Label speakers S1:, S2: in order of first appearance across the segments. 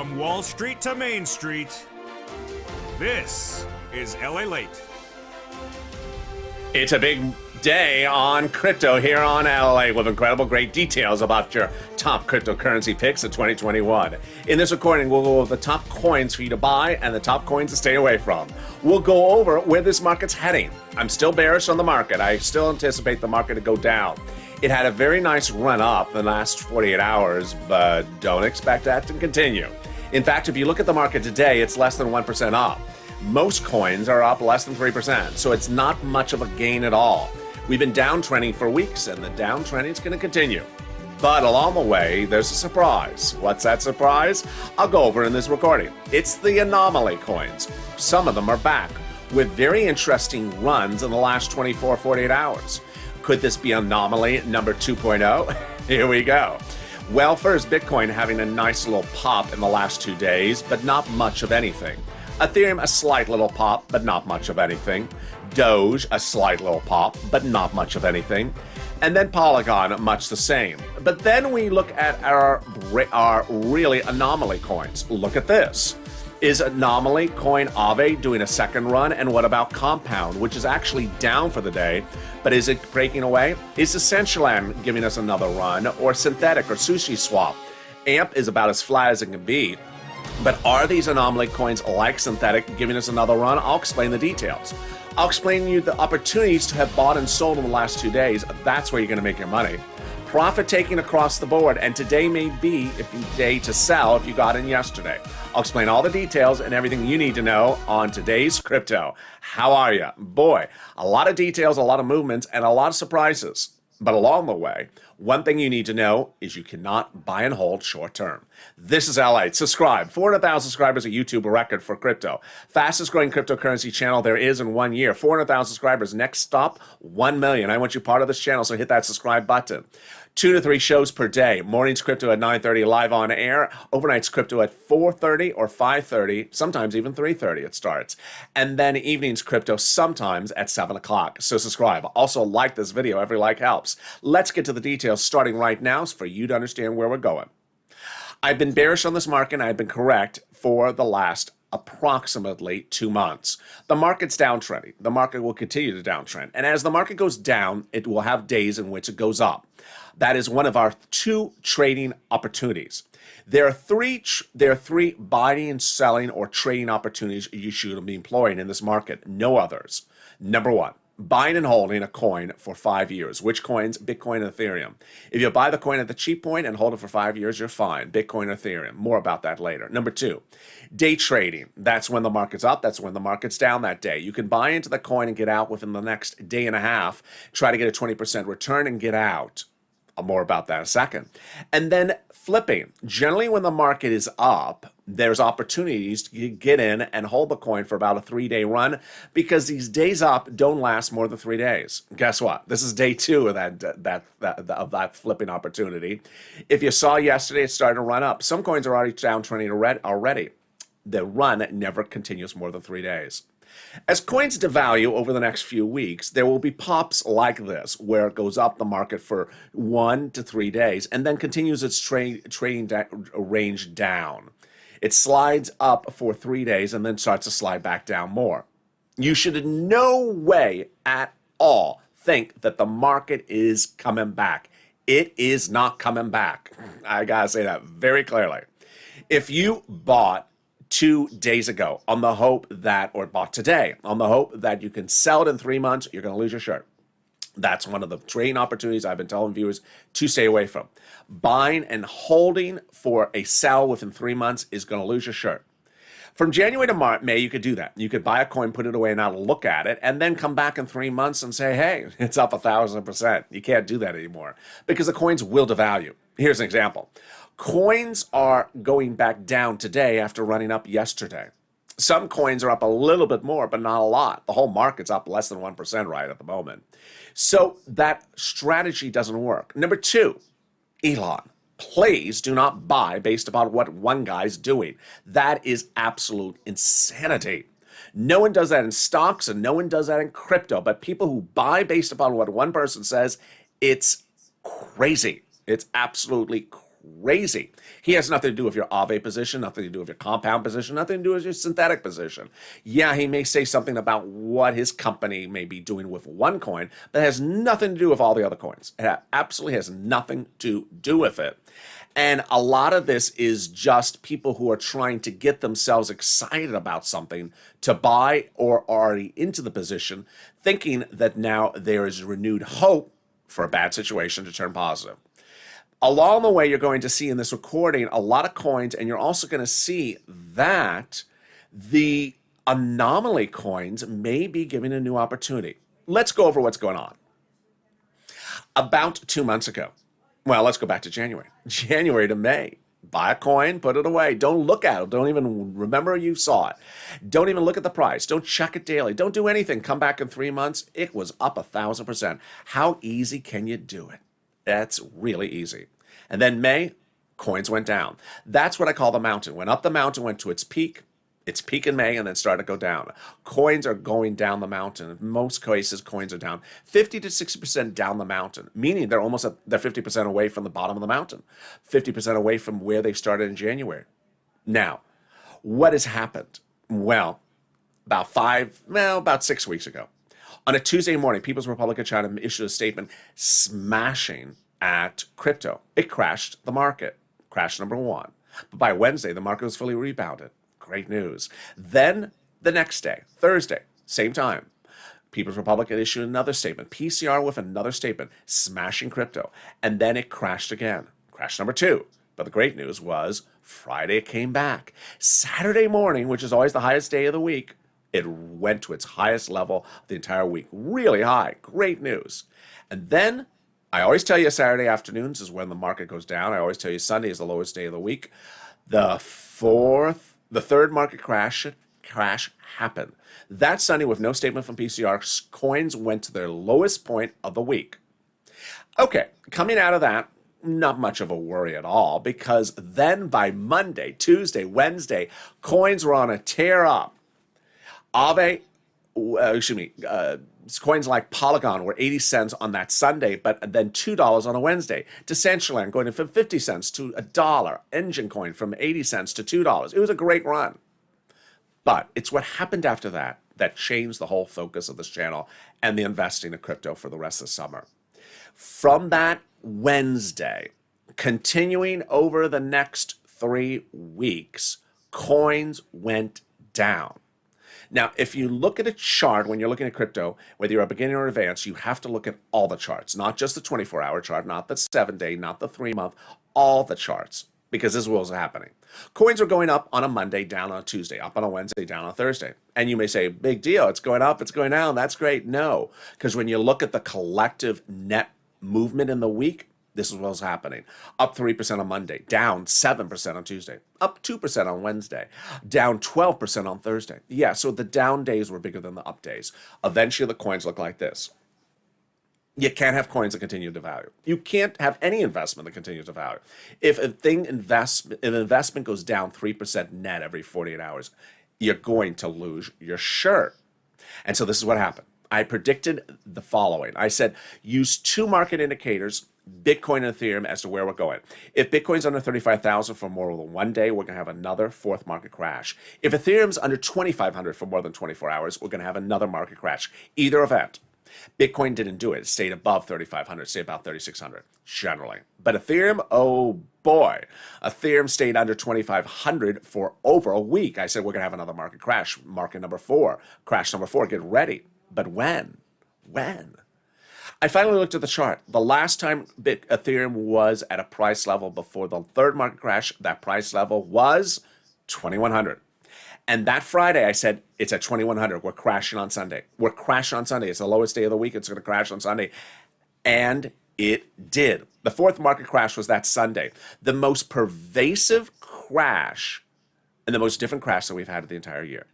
S1: From Wall Street to Main Street, this is LALATE.
S2: It's a big day on crypto here on LA with incredible great details about your top cryptocurrency picks of 2021. In this recording, we'll go over the top coins for you to buy and the top coins to stay away from. We'll go over where this market's heading. I'm still bearish on the market. I still anticipate the market to go down. It had a very nice run up the last 48 hours, but don't expect that to continue. In fact, if you look at the market today, it's less than 1% up. Most coins are up less than 3%, so it's not much of a gain at all. We've been downtrending for weeks, and the downtrending is going to continue. But along the way, there's a surprise. What's that surprise? I'll go over in this recording. It's the anomaly coins. Some of them are back with very interesting runs in the last 24, 48 hours. Could this be anomaly number 2.0? Here we go. Well, first, Bitcoin having a nice little pop in the last 2 days, but not much of anything. Ethereum, a slight little pop, but not much of anything. Doge, a slight little pop, but not much of anything. And then Polygon, much the same. But then we look at our really anomaly coins. Look at this. Is anomaly coin Aave doing a second run? And what about Compound, which is actually down for the day, but is it breaking away? Is Essentialand giving us another run, or Synthetic or Sushi Swap? AMP is about as flat as it can be. But are these anomaly coins like Synthetic giving us another run? I'll explain the details. I'll explain to you the opportunities to have bought and sold in the last 2 days. That's where you're going to make your money. Profit taking across the board, and today may be a day to sell if you got in yesterday. I'll explain all the details and everything you need to know on today's crypto. How are you? Boy, a lot of details, a lot of movements, and a lot of surprises. But along the way, one thing you need to know is you cannot buy and hold short term. This is LA. Subscribe. 400,000 subscribers, a YouTube record for crypto. Fastest growing cryptocurrency channel there is in 1 year. 400,000 subscribers. Next stop, 1 million. I want you part of this channel, so hit that subscribe button. 2 to 3 shows per day. Morning's crypto at 9:30 live on air. Overnight's crypto at 4:30 or 5:30. Sometimes even 3:30 it starts. And then evening's crypto sometimes at 7 o'clock. So subscribe. Also like this video. Every like helps. Let's get to the details starting right now for you to understand where we're going. I've been bearish on this market, and I've been correct for the last approximately 2 months. The market's downtrending. The market will continue to downtrend. And as the market goes down, it will have days in which it goes up. That is one of our 2 trading opportunities. There are three buying and selling or trading opportunities you should be employing in this market. No others. Number 1. Buying and holding a coin for 5 years. Which coins? Bitcoin and Ethereum. If you buy the coin at the cheap point and hold it for 5 years, you're fine. Bitcoin or Ethereum. More about that later. Number 2, day trading. That's when the market's up. That's when the market's down that day. You can buy into the coin and get out within the next day and a half. Try to get a 20% return and get out. More about that in a second. And then flipping. Generally, when the market is up, there's opportunities to get in and hold the coin for about a 3-day run, because these days up don't last more than 3 days. Guess what? This is day 2 of that flipping opportunity. If you saw yesterday, it started to run up. Some coins are already downtrending already. The run never continues more than 3 days. As coins devalue over the next few weeks, there will be pops like this, where it goes up the market for 1 to 3 days and then continues its trading range down. It slides up for 3 days and then starts to slide back down more. You should in no way at all think that the market is coming back. It is not coming back. I gotta say that very clearly. If you bought 2 days ago on the hope that, or bought today on the hope that you can sell it in 3 months, you're going to lose your shirt. That's one of the trading opportunities I've been telling viewers to stay away from. Buying and holding for a sell within 3 months is going to lose your shirt. From January to May, you could do that. You could buy a coin, put it away, and not look at it, and then come back in 3 months and say, hey, it's up 1,000%. You can't do that anymore because the coins will devalue. Here's an example. Coins are going back down today after running up yesterday. Some coins are up a little bit more, but not a lot. The whole market's up less than 1% right at the moment. So that strategy doesn't work. Number 2, Elon. Please do not buy based upon what one guy's doing. That is absolute insanity. No one does that in stocks and no one does that in crypto. But people who buy based upon what one person says, it's crazy. It's absolutely crazy. He has nothing to do with your Aave position, nothing to do with your compound position, nothing to do with your synthetic position. Yeah, he may say something about what his company may be doing with one coin, but it has nothing to do with all the other coins. It absolutely has nothing to do with it. And a lot of this is just people who are trying to get themselves excited about something to buy or already into the position, thinking that now there is renewed hope for a bad situation to turn positive. Along the way, you're going to see in this recording a lot of coins, and you're also going to see that the anomaly coins may be giving a new opportunity. Let's go over what's going on. About 2 months ago, well, let's go back to January to May. Buy a coin, put it away. Don't look at it. Don't even remember you saw it. Don't even look at the price. Don't check it daily. Don't do anything. Come back in 3 months. It was up 1,000%. How easy can you do it? That's really easy. And then May, coins went down. That's what I call the mountain. Went up the mountain, went to its peak in May, and then started to go down. Coins are going down the mountain. In most cases, coins are down 50 to 60% down the mountain, meaning they're 50% away from the bottom of the mountain, 50% away from where they started in January. Now, what has happened? Well, about 6 weeks ago, on a Tuesday morning, People's Republic of China issued a statement smashing at crypto. It crashed the market, crash number one. But by Wednesday, the market was fully rebounded. Great news. Then the next day, Thursday, same time, People's Republic had issued another statement, PCR with another statement, smashing crypto. And then it crashed again, crash number two. But the great news was Friday it came back. Saturday morning, which is always the highest day of the week, it went to its highest level the entire week. Really high. Great news. And then I always tell you Saturday afternoons is when the market goes down. I always tell you Sunday is the lowest day of the week. The third market crash happened. That Sunday, with no statement from PCR, coins went to their lowest point of the week. Okay, coming out of that, not much of a worry at all, because then by Monday, Tuesday, Wednesday, coins were on a tear up. Aave, coins like Polygon were 80 cents on that Sunday, but then $2 on a Wednesday. Decentraland going from 50 cents to $1. Engine coin from 80 cents to $2. It was a great run. But it's what happened after that that changed the whole focus of this channel and the investing in crypto for the rest of the summer. From that Wednesday, continuing over the next 3 weeks, coins went down. Now, if you look at a chart when you're looking at crypto, whether you're a beginner or advanced, you have to look at all the charts, not just the 24-hour chart, not the 7-day, not the 3-month, all the charts, because this is what was happening. Coins are going up on a Monday, down on a Tuesday, up on a Wednesday, down on a Thursday. And you may say, big deal, it's going up, it's going down, that's great. No, because when you look at the collective net movement in the week, this is what was happening. Up 3% on Monday, down 7% on Tuesday, up 2% on Wednesday, down 12% on Thursday. Yeah, so the down days were bigger than the up days. Eventually, the coins look like this. You can't have coins that continue to value. You can't have any investment that continues to value. If an investment goes down 3% net every 48 hours, you're going to lose your shirt. And so this is what happened. I predicted the following. I said, use 2 market indicators, Bitcoin and Ethereum, as to where we're going. If Bitcoin's under 35,000 for more than 1 day, we're going to have another fourth market crash. If Ethereum's under 2,500 for more than 24 hours, we're going to have another market crash. Either event. Bitcoin didn't do it. It stayed above 3,500, stayed about 3,600, generally. But Ethereum, oh boy. Ethereum stayed under 2,500 for over a week. I said we're going to have another market crash. Market number 4. Crash number 4. Get ready. But when? When? I finally looked at the chart. The last time Ethereum was at a price level before the third market crash, that price level was 2,100. And that Friday, I said, it's at 2,100. We're crashing on Sunday. We're crashing on Sunday. It's the lowest day of the week. It's going to crash on Sunday. And it did. The fourth market crash was that Sunday. The most pervasive crash and the most different crash that we've had the entire year.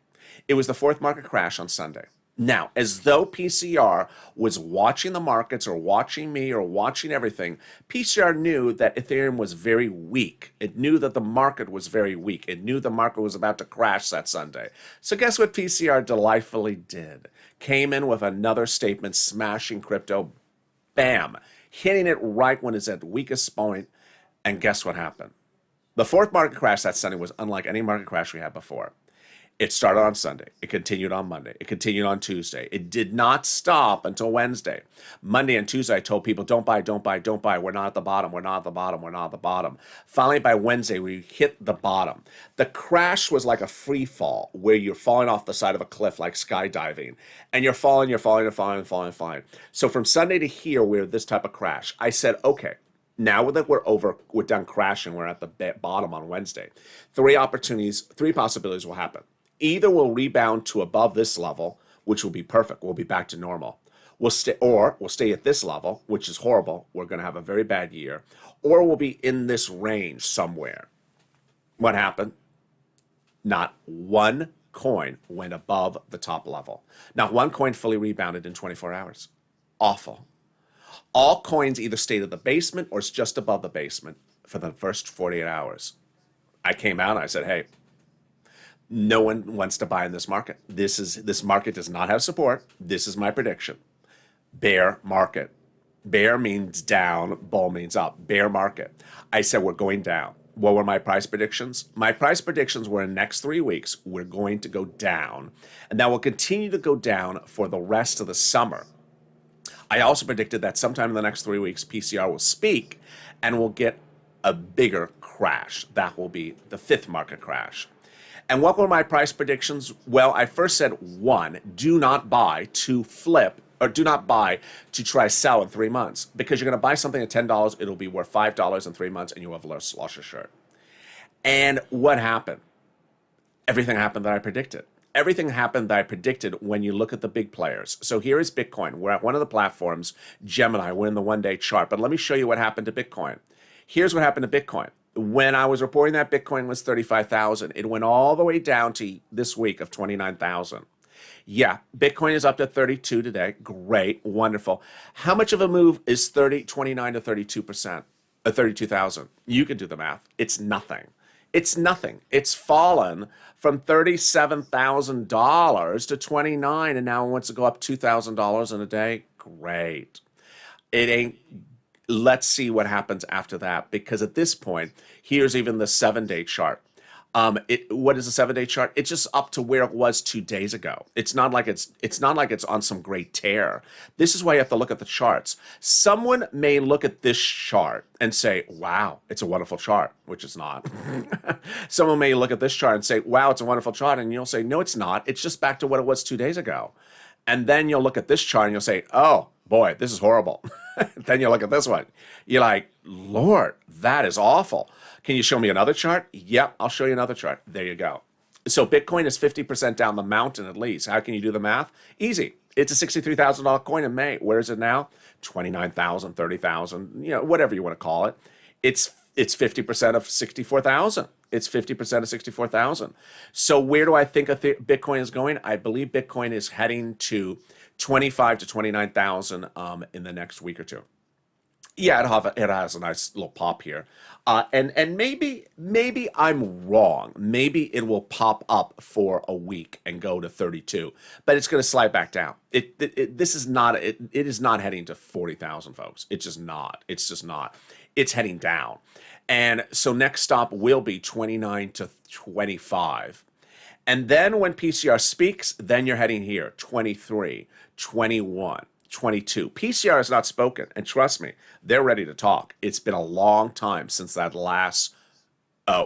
S2: It was the fourth market crash on Sunday. Now, as though PCR was watching the markets or watching me or watching everything, PCR knew that Ethereum was very weak. It knew that the market was very weak. It knew the market was about to crash that Sunday. So guess what PCR delightfully did? Came in with another statement, smashing crypto, bam, hitting it right when it's at the weakest point, And guess what happened? The fourth market crash that Sunday was unlike any market crash we had before. It started on Sunday. It continued on Monday. It continued on Tuesday. It did not stop until Wednesday. Monday and Tuesday, I told people, don't buy, don't buy, don't buy. We're not at the bottom. We're not at the bottom. We're not at the bottom. Finally, by Wednesday, we hit the bottom. The crash was like a free fall where you're falling off the side of a cliff like skydiving. And you're falling, you're falling, you're falling, falling, falling. So from Sunday to here, we're this type of crash. I said, okay. Now that we're done crashing, we're at the bottom on Wednesday. Three possibilities will happen. Either we'll rebound to above this level, which will be perfect. We'll be back to normal. We'll stay at this level, which is horrible. We're going to have a very bad year. Or we'll be in this range somewhere. What happened? Not one coin went above the top level. Not one coin fully rebounded in 24 hours. Awful. All coins either stayed at the basement or it's just above the basement for the first 48 hours. I came out and I said, hey, no one wants to buy in this market. This market does not have support. This is my prediction. Bear market. Bear means down, bull means up. Bear market. I said we're going down. What were my price predictions? My price predictions were in the next 3 weeks, we're going to go down. And that will continue to go down for the rest of the summer. I also predicted that sometime in the next 3 weeks, PCR will speak and we'll get a bigger crash. That will be the fifth market crash. And what were my price predictions? Well, I first said, one, do not buy to flip, or do not buy to try sell in 3 months. Because you're going to buy something at $10, it'll be worth $5 in 3 months, and you will have lost your shirt. And what happened? Everything happened that I predicted. Everything happened that I predicted when you look at the big players. So here is Bitcoin. We're at one of the platforms, Gemini. We're in the one-day chart. But let me show you what happened to Bitcoin. Here's what happened to Bitcoin. When I was reporting that Bitcoin was 35,000, it went all the way down to this week of 29,000. Yeah, Bitcoin is up to 32 today. Great, wonderful. How much of a move is 29 to 32%? 32,000. You can do the math. It's nothing. It's nothing. It's fallen from $37,000 to 29, and now it wants to go up $2,000 in a day. Great. It ain't. Let's see what happens after that, because at this point, here's even the 7-day chart. What is a 7-day chart? It's just up to where it was 2 days ago. It's not like it's on some great tear. This is why you have to look at the charts. Someone may look at this chart and say, wow, it's a wonderful chart, which it's not. Someone may look at this chart and say, wow, it's a wonderful chart. And you'll say, no, it's not. It's just back to what it was 2 days ago. And then you'll look at this chart and you'll say, oh, boy, this is horrible. Then you look at this one. You're like, Lord, that is awful. Can you show me another chart? Yep, I'll show you another chart. There you go. So Bitcoin is 50% down the mountain at least. How can you do the math? Easy. It's a $63,000 coin in May. Where is it now? 29,000, 30,000, whatever you want to call it. It's 50% of 64,000. It's 50% of 64,000. So where do I think Bitcoin is going? I believe Bitcoin is heading to 25 to 29,000 in the next week or two. Yeah, it has a nice little pop here. And maybe I'm wrong. Maybe it will pop up for a week and go to 32, but it's going to slide back down. It is not heading to 40,000, folks. It's just not. It's just not. It's heading down. And so next stop will be 29 to 25. And then when PCR speaks, then you're heading here, 23, 21, 22. PCR has not spoken, and trust me, they're ready to talk. It's been a long time since that last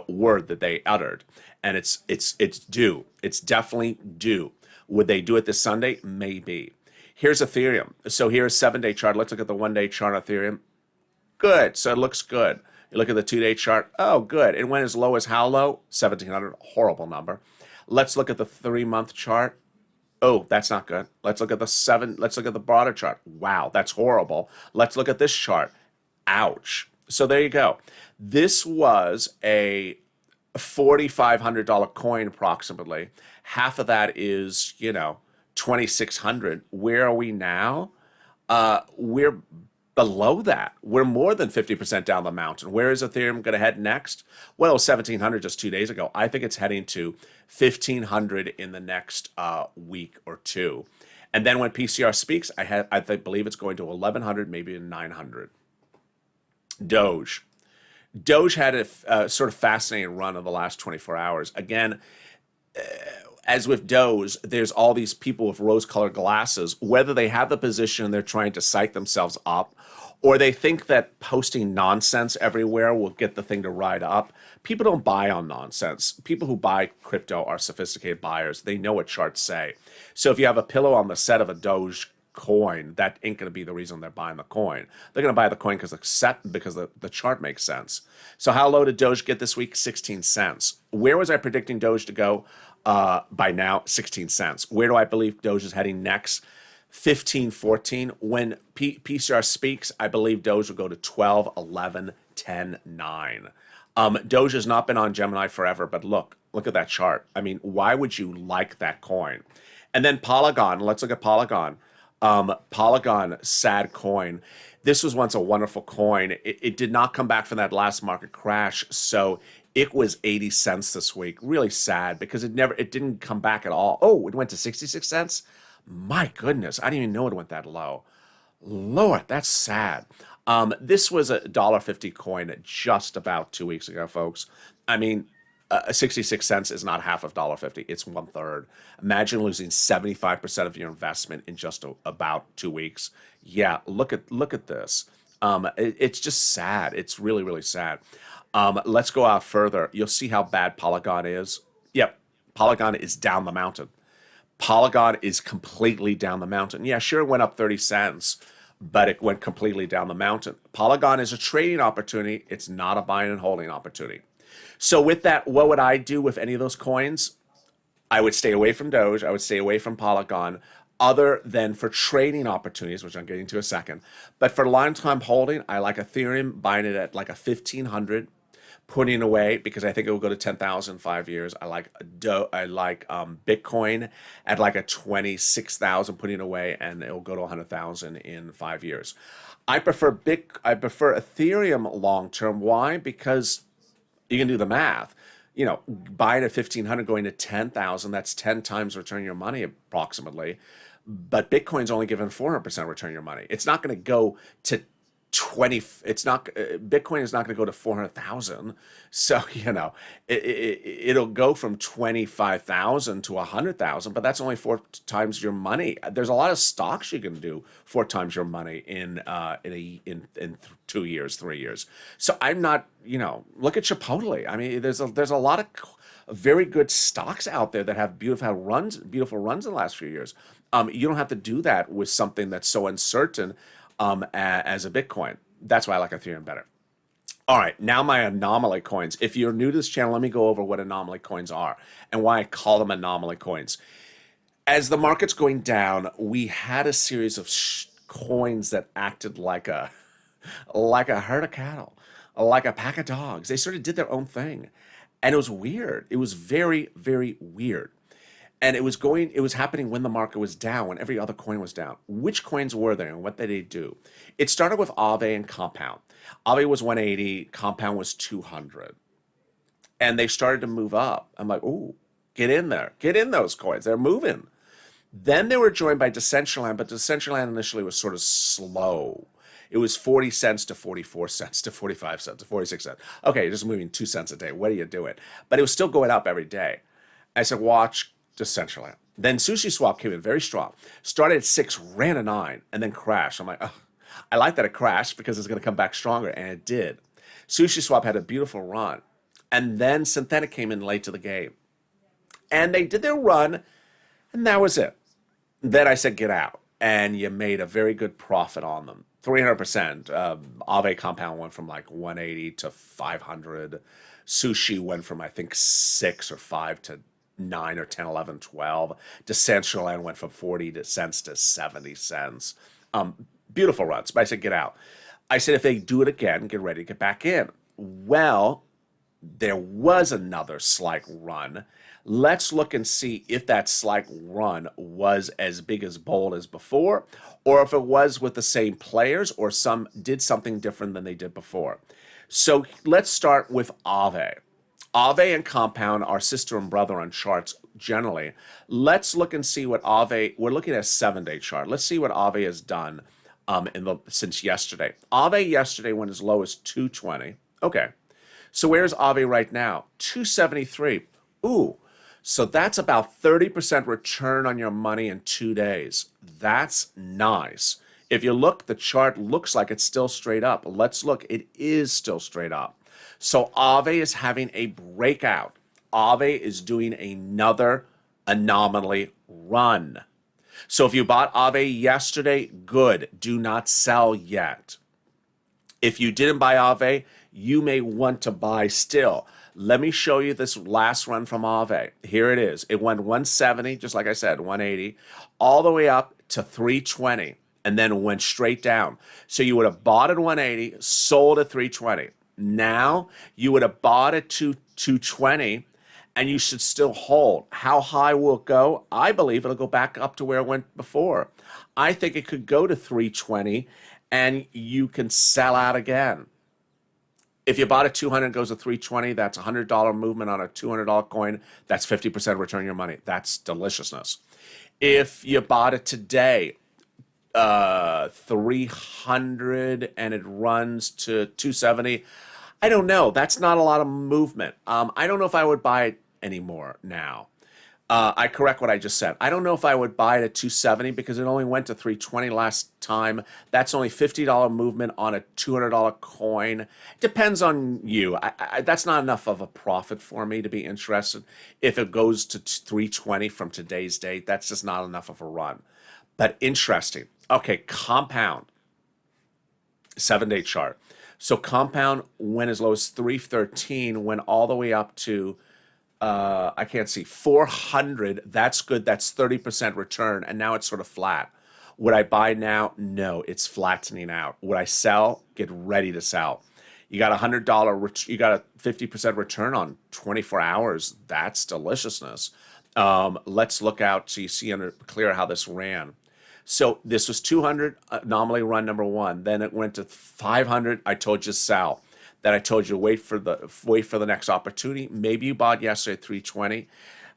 S2: word that they uttered, and it's due. It's definitely due. Would they do it this Sunday? Maybe. Here's Ethereum. So here's 7-day chart. Let's look at the 1-day chart on Ethereum. Good. So it looks good. You look at the 2-day chart. Oh, good. It went as low as how low? 1,700. Horrible number. Let's look at the 3-month chart. Oh, that's not good. Let's look at the broader chart. Wow, that's horrible. Let's look at this chart. Ouch. So there you go. This was a $4,500 coin approximately. Half of that is, $2,600. Where are we now? We're below that. We're more than 50% down the mountain. Where is Ethereum going to head next? Well, 1,700 just 2 days ago. I think it's heading to 1,500 in the next week or two. And then when PCR speaks, I believe it's going to 1,100, maybe 900. Doge. Doge had a sort of fascinating run of the last 24 hours. Again, as with Doge, there's all these people with rose-colored glasses, whether they have the position and they're trying to psych themselves up, or they think that posting nonsense everywhere will get the thing to ride up. People don't buy on nonsense. People who buy crypto are sophisticated buyers. They know what charts say. So if you have a pillow on the set of a Doge coin, that ain't going to be the reason they're buying the coin. They're going to buy the coin because the chart makes sense. So how low did Doge get this week? 16 cents. Where was I predicting Doge to go? By now, 16 cents. Where do I believe Doge is heading next? 15, 14. When PCR speaks, I believe Doge will go to 12, 11, 10, 9. Doge has not been on Gemini forever, but look at that chart. I mean, why would you like that coin? And then Polygon, let's look at Polygon. Polygon, sad coin. This was once a wonderful coin. It did not come back from that last market crash, so it was 80 cents this week. Really sad because it didn't come back at all. Oh, it went to 66 cents? My goodness, I didn't even know it went that low. Lord, that's sad. This was a $1.50 coin just about 2 weeks ago, folks. I mean, 66 cents is not half of $1.50. It's 1/3. Imagine losing 75% of your investment in just about 2 weeks. Yeah, look at this. It's just sad. It's really, really sad. Let's go out further. You'll see how bad Polygon is. Yep, Polygon is down the mountain. Polygon is completely down the mountain. Yeah, sure, it went up 30 cents, but it went completely down the mountain. Polygon is a trading opportunity. It's not a buying and holding opportunity. So with that, what would I do with any of those coins? I would stay away from Doge. I would stay away from Polygon, other than for trading opportunities, which I'm getting to in a second. But for long-time holding, I like Ethereum, buying it at like a 1,500, putting away because I think it will go to 10,000 in 5 years. I like Bitcoin at like a 26,000, putting away, and it will go to 100,000 in 5 years. I prefer Ethereum long-term. Why? Because you can do the math. You know, buying at 1,500 going to 10,000, that's 10 times return your money approximately. But Bitcoin's only given 400% return your money. It's not going to go to 20. Bitcoin is not going to go to 400,000. So, you know, it'll go from 25,000 to 100,000, but that's only 4 times your money. There's a lot of stocks you can do 4 times your money in 2 years, 3 years. So I'm not, you know, look at Chipotle. I mean, there's a lot of very good stocks out there that have beautiful runs in the last few years. You don't have to do that with something that's so uncertain as a Bitcoin. That's why I like Ethereum better. All right, now my anomaly coins. If you're new to this channel, let me go over what anomaly coins are and why I call them anomaly coins. As the market's going down, we had a series of coins that acted like a herd of cattle, like a pack of dogs. They sort of did their own thing, and it was weird. It was very, very weird. And it was happening when the market was down, when every other coin was down. Which coins were there and what did they do? It started with Aave and Compound. Aave was 180, Compound was 200. And they started to move up. I'm like, ooh, get in there. Get in those coins. They're moving. Then they were joined by Decentraland, but Decentraland initially was sort of slow. It was 40 cents to 44 cents to 45 cents to 46 cents. Okay, you're just moving 2 cents a day. What are you doing? But it was still going up every day. I said, watch Decentraland. Then SushiSwap came in very strong. Started at 6, ran to 9, and then crashed. I'm like, oh, I like that it crashed because it's going to come back stronger, and it did. SushiSwap had a beautiful run. And then Synthetic came in late to the game. And they did their run, and that was it. Then I said, get out. And you made a very good profit on them. 300%. Aave Compound went from like 180 to 500. Sushi went from, I think, 6 or 5 to 9 or 10, 11, 12. Decentraland went from 40 cents to 70 cents. Beautiful runs. But I said, get out. I said, if they do it again, get ready to get back in. Well, there was another slight run. Let's look and see if that slight run was as big as bold as before, or if it was with the same players, or some did something different than they did before. So let's start with Aave. Aave and Compound are sister and brother on charts generally. Let's look and see what Aave, we're looking at a 7-day chart. Let's see what Aave has done since yesterday. Aave yesterday went as low as 220. Okay. So where's Aave right now? 273. Ooh, so that's about 30% return on your money in 2 days. That's nice. If you look, the chart looks like it's still straight up. Let's look. It is still straight up. So Aave is having a breakout. Aave is doing another anomaly run. So if you bought Aave yesterday, good. Do not sell yet. If you didn't buy Aave, you may want to buy still. Let me show you this last run from Aave. Here it is. It went 170, just like I said, 180, all the way up to 320, and then went straight down. So you would have bought at 180, sold at 320. Now you would have bought at 220, and you should still hold. How high will it go? I believe it'll go back up to where it went before. I think it could go to 320, and you can sell out again. If you bought at 200 and goes to 320, that's a $100 movement on a $200 coin. That's 50% return your money. That's deliciousness. If you bought it today, 300 and it runs to 270, I don't know. That's not a lot of movement. I don't know if I would buy it anymore now. I correct what I just said. I don't know if I would buy it at 270 because it only went to 320 last time. That's only $50 movement on a $200 coin. Depends on you. That's not enough of a profit for me to be interested. If it goes to 320 from today's date, that's just not enough of a run. But interesting. Okay, compound. 7-day chart. So compound went as low as 313, went all the way up to I can't see, 400. That's good. That's 30% return. And now it's sort of flat. Would I buy now? No, it's flattening out. Would I sell? Get ready to sell. You got $100, you got a 50% return on 24 hours. That's deliciousness. Let's look out so you see under clear how this ran. So this was 200, anomaly run number one. Then it went to 500. I told you sell. That I told you wait for the next opportunity. Maybe you bought yesterday at 320.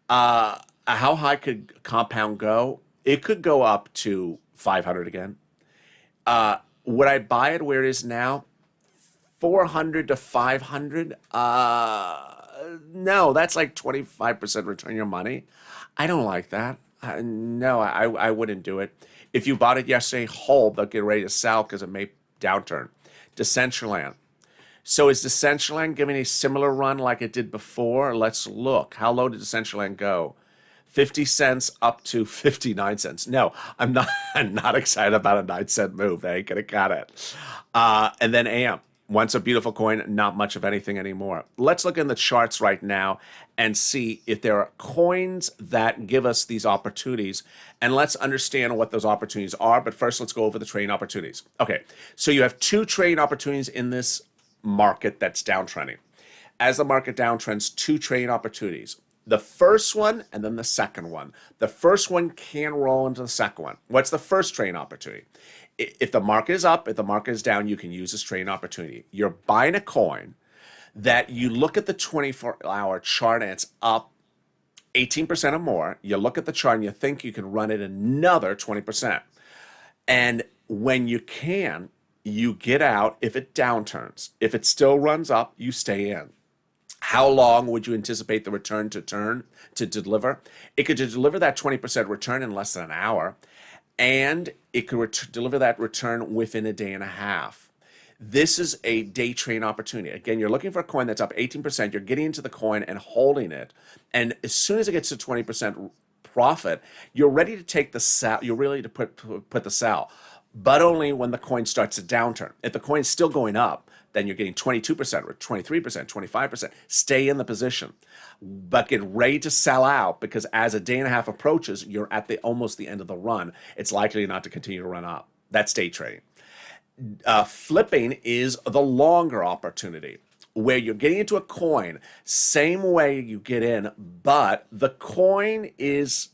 S2: How high could compound go? It could go up to 500 again. Would I buy it where it is now? 400 to 500? No, that's like 25% return your money. I don't like that. No, I wouldn't do it. If you bought it yesterday, hold, but get ready to sell because it may downturn. Decentraland. So is Decentraland giving a similar run like it did before? Let's look. How low did Decentraland go? 50 cents up to 59 cents. No, I'm not excited about a 9-cent move. They ain't gonna cut it. And then AMP. Once a beautiful coin, not much of anything anymore. Let's look in the charts right now and see if there are coins that give us these opportunities. And let's understand what those opportunities are. But first, let's go over the trading opportunities. Okay, so you have two trading opportunities in this market that's downtrending. As the market downtrends, two trading opportunities. The first one and then the second one. The first one can roll into the second one. What's the first trading opportunity? If the market is up, if the market is down, you can use this trading opportunity. You're buying a coin that you look at the 24-hour chart and it's up 18% or more. You look at the chart and you think you can run it another 20%. And when you can, you get out if it downturns. If it still runs up, you stay in. How long would you anticipate the return to deliver? It could deliver that 20% return in less than an hour, and it could deliver that return within a day and a half. This is a day trade opportunity. Again, you're looking for a coin that's up 18%. You're getting into the coin and holding it, and as soon as it gets to 20% profit, you're ready to take the sell. You're ready to put the sell. But only when the coin starts to downturn. If the coin's still going up, then you're getting 22% or 23%, 25%. Stay in the position. But get ready to sell out because as a day and a half approaches, you're at almost the end of the run. It's likely not to continue to run up. That's day trading. Flipping is the longer opportunity where you're getting into a coin, same way you get in, but the coin is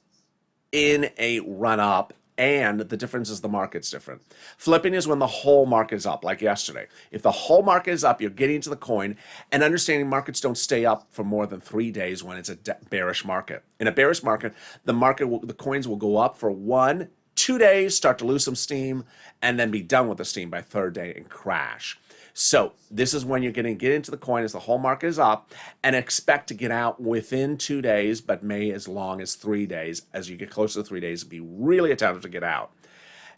S2: in a run up. And the difference is the market's different. Flipping is when the whole market is up, like yesterday. If the whole market is up, you're getting into the coin and understanding markets don't stay up for more than 3 days when it's a bearish market. In a bearish market, the coins will go up for 1-2 days, start to lose some steam, and then be done with the steam by third day and crash. So this is when you're going to get into the coin as the whole market is up and expect to get out within 2 days, but may as long as 3 days. As you get closer to 3 days, be really attentive to get out.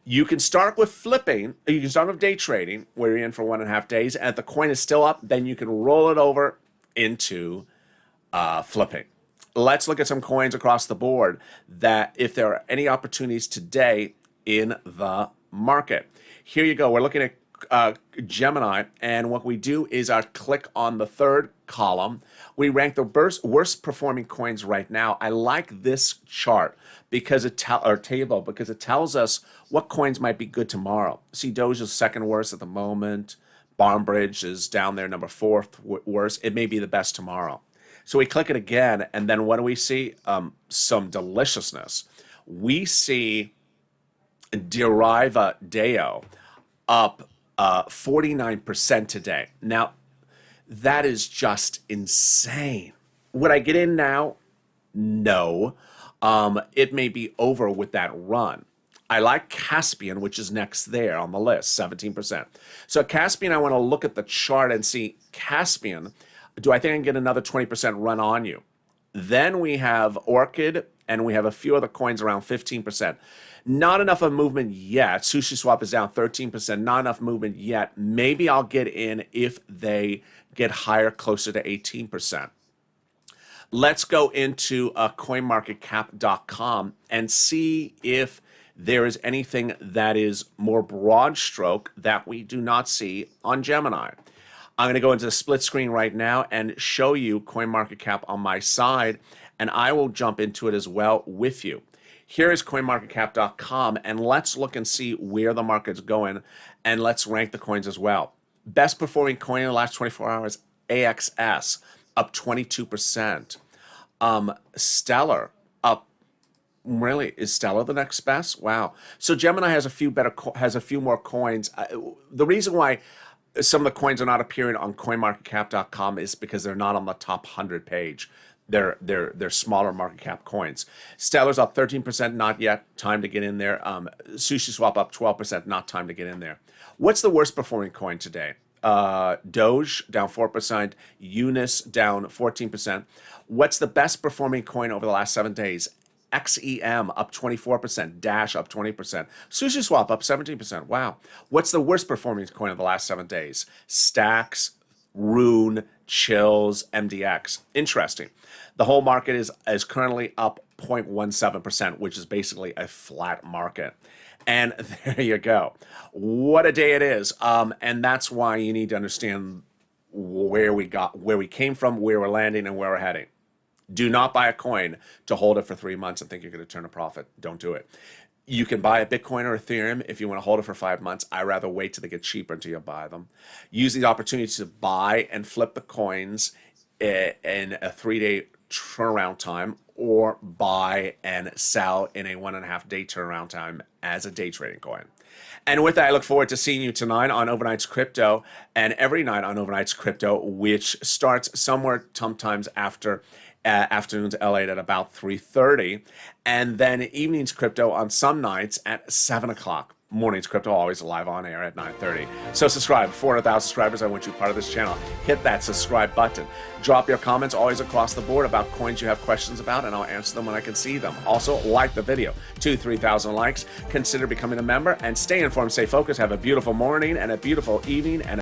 S2: You can start with flipping. You can start with day trading, where you're in for 1.5 days, and if the coin is still up, then you can roll it over into flipping. Let's look at some coins across the board that if there are any opportunities today in the market. Here you go. We're looking at Gemini, and what we do is I click on the third column. We rank the worst performing coins right now. I like this chart because it because it tells us what coins might be good tomorrow. See, Doge is second worst at the moment. Bridge is down there, number 4th worst. It may be the best tomorrow. So we click it again, and then what do we see? Some deliciousness. We see Deriva Deo up 49% today. Now, that is just insane. Would I get in now? No. It may be over with that run. I like Caspian, which is next there on the list, 17%. So Caspian, I want to look at the chart and see Caspian. Do I think I can get another 20% run on you? Then we have Orchid, and we have a few other coins around 15%. Not enough of movement yet. Sushi Swap is down 13%. Not enough movement yet. Maybe I'll get in if they get higher, closer to 18%. Let's go into coinmarketcap.com and see if there is anything that is more broad stroke that we do not see on Gemini. I'm going to go into the split screen right now and show you CoinMarketCap on my side, and I will jump into it as well with you. Here is CoinMarketCap.com, and let's look and see where the market's going, and let's rank the coins as well. Best performing coin in the last 24 hours, AXS, up 22%. Stellar, up. Really, is Stellar the next best? Wow. So Gemini has a few more coins. The reason why some of the coins are not appearing on CoinMarketCap.com is because they're not on the top 100 page. They're smaller market cap coins. Stellar's up 13%, not yet. Time to get in there. Sushi Swap up 12%, not time to get in there. What's the worst performing coin today? Doge down 4%. Unis down 14%. What's the best performing coin over the last 7 days? XEM up 24%, Dash up 20%, Sushi Swap up 17%. Wow. What's the worst performing coin of the last 7 days? Stacks, Rune, Chills, MDX. Interesting. The whole market is currently up 0.17%, which is basically a flat market. And there you go. What a day it is. And that's why you need to understand where we came from, where we're landing, and where we're heading. Do not buy a coin to hold it for 3 months and think you're going to turn a profit. Don't do it. You can buy a Bitcoin or Ethereum if you want to hold it for 5 months. I'd rather wait till they get cheaper until you buy them. Use the opportunity to buy and flip the coins in a 3-day turnaround time, or buy and sell in a 1.5-day turnaround time as a day trading coin. And with that, I look forward to seeing you tonight on Overnight's Crypto, and every night on Overnight's Crypto, which starts somewhere sometimes after afternoons LA at about 3:30, and then evenings Crypto on some nights at 7 o'clock. Mornings Crypto always live on air at 9:30. So subscribe. 400,000 subscribers. I want you part of this channel. Hit that subscribe button. Drop your comments always across the board about coins you have questions about, and I'll answer them when I can see them. Also, like the video. 2,000-3,000 likes. Consider becoming a member, and stay informed, stay focused. Have a beautiful morning and a beautiful evening and